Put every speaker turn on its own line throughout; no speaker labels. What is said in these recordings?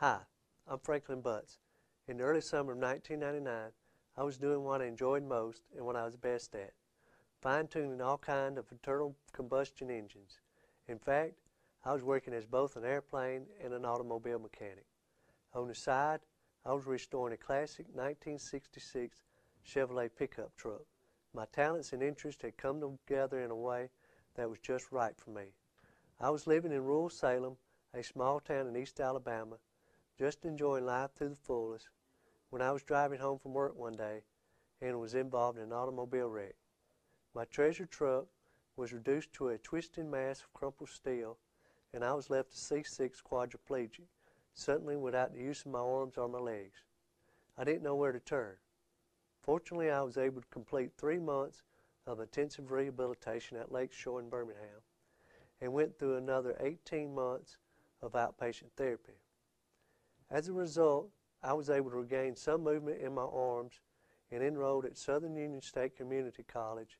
Hi, I'm Franklin Butts. In the early summer of 1999, I was doing what I enjoyed most and what I was best at, fine-tuning all kinds of internal combustion engines. In fact, I was working as both an airplane and an automobile mechanic. On the side, I was restoring a classic 1966 Chevrolet pickup truck. My talents and interests had come together in a way that was just right for me. I was living in rural Salem, a small town in East Alabama, just enjoying life to the fullest, when I was driving home from work one day and was involved in an automobile wreck. My treasured truck was reduced to a twisting mass of crumpled steel, and I was left a C6 quadriplegic, suddenly without the use of my arms or my legs. I didn't know where to turn. Fortunately, I was able to complete 3 months of intensive rehabilitation at Lakeshore in Birmingham and went through another 18 months of outpatient therapy. As a result, I was able to regain some movement in my arms and enrolled at Southern Union State Community College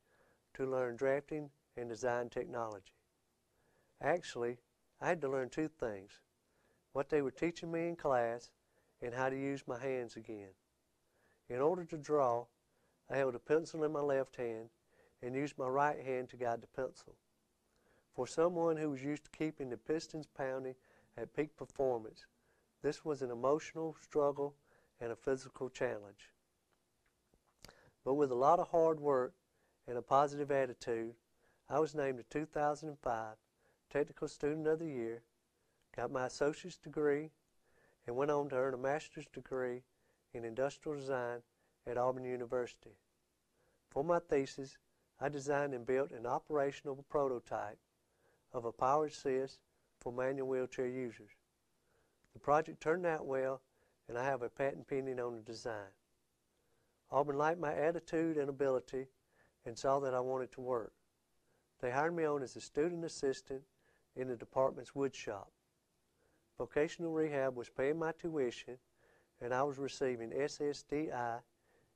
to learn drafting and design technology. Actually, I had to learn 2 things: what they were teaching me in class and how to use my hands again. In order to draw, I held a pencil in my left hand and used my right hand to guide the pencil. For someone who was used to keeping the pistons pounding at peak performance, this was an emotional struggle and a physical challenge. But with a lot of hard work and a positive attitude, I was named the 2005 Technical Student of the Year, got my associate's degree, and went on to earn a master's degree in industrial design at Auburn University. For my thesis, I designed and built an operational prototype of a power assist for manual wheelchair users. The project turned out well, and I have a patent pending on the design. Auburn liked my attitude and ability and saw that I wanted to work. They hired me on as a student assistant in the department's wood shop. Vocational rehab was paying my tuition, and I was receiving SSDI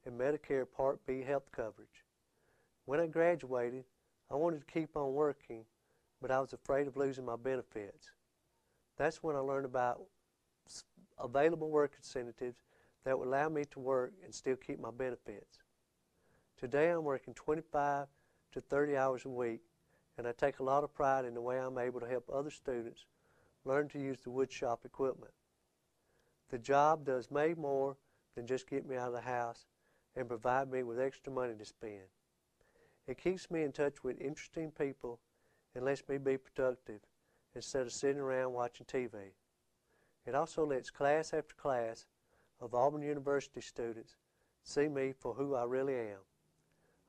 and Medicare Part B health coverage. When I graduated, I wanted to keep on working, but I was afraid of losing my benefits. That's when I learned about available work incentives that would allow me to work and still keep my benefits. Today I'm working 25 to 30 hours a week, and I take a lot of pride in the way I'm able to help other students learn to use the woodshop equipment. The job does way more than just get me out of the house and provide me with extra money to spend. It keeps me in touch with interesting people and lets me be productive instead of sitting around watching TV. It also lets class after class of Auburn University students see me for who I really am.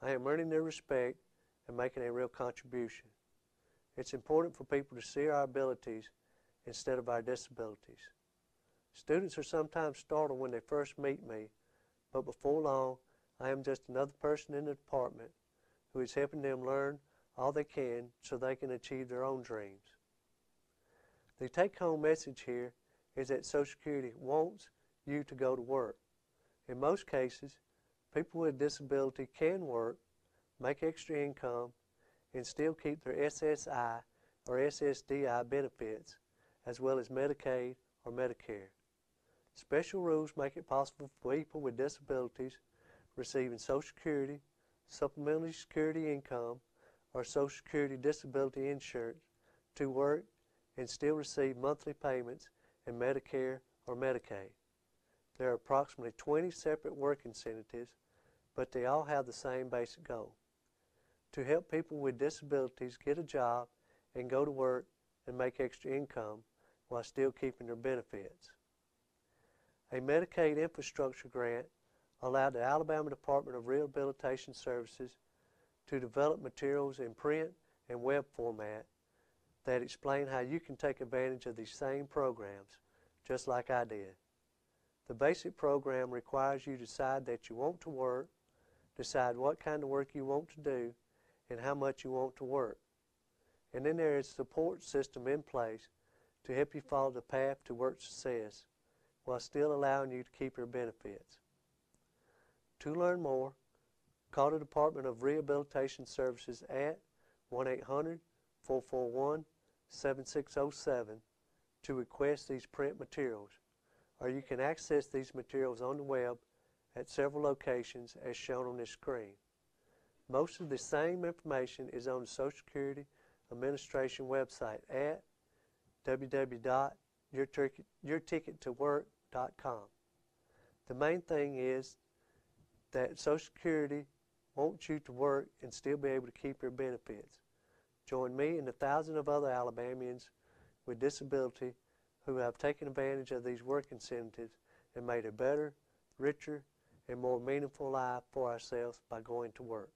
I am earning their respect and making a real contribution. It's important for people to see our abilities instead of our disabilities. Students are sometimes startled when they first meet me, but before long, I am just another person in the department who is helping them learn all they can so they can achieve their own dreams. The take-home message here is that Social Security wants you to go to work. In most cases, people with a disability can work, make extra income, and still keep their SSI or SSDI benefits, as well as Medicaid or Medicare. Special rules make it possible for people with disabilities receiving Social Security, Supplemental Security Income, or Social Security Disability Insurance to work and still receive monthly payments in Medicare or Medicaid. There are approximately 20 separate work incentives, but they all have the same basic goal: to help people with disabilities get a job and go to work and make extra income while still keeping their benefits. A Medicaid infrastructure grant allowed the Alabama Department of Rehabilitation Services to develop materials in print and web format that explain how you can take advantage of these same programs, just like I did. The basic program requires you to decide that you want to work, decide what kind of work you want to do, and how much you want to work. And then there is a support system in place to help you follow the path to work success while still allowing you to keep your benefits. To learn more, call the Department of Rehabilitation Services at 1-800-441-7607 to request these print materials. or you can access these materials on the web at several locations as shown on this screen. Most of the same information is on the Social Security Administration website at www.yourtickettotwork.com. The main thing is that Social Security wants you to work and still be able to keep your benefits. Join me and the thousands of other Alabamians with disability who have taken advantage of these work incentives and made a better, richer, and more meaningful life for ourselves by going to work.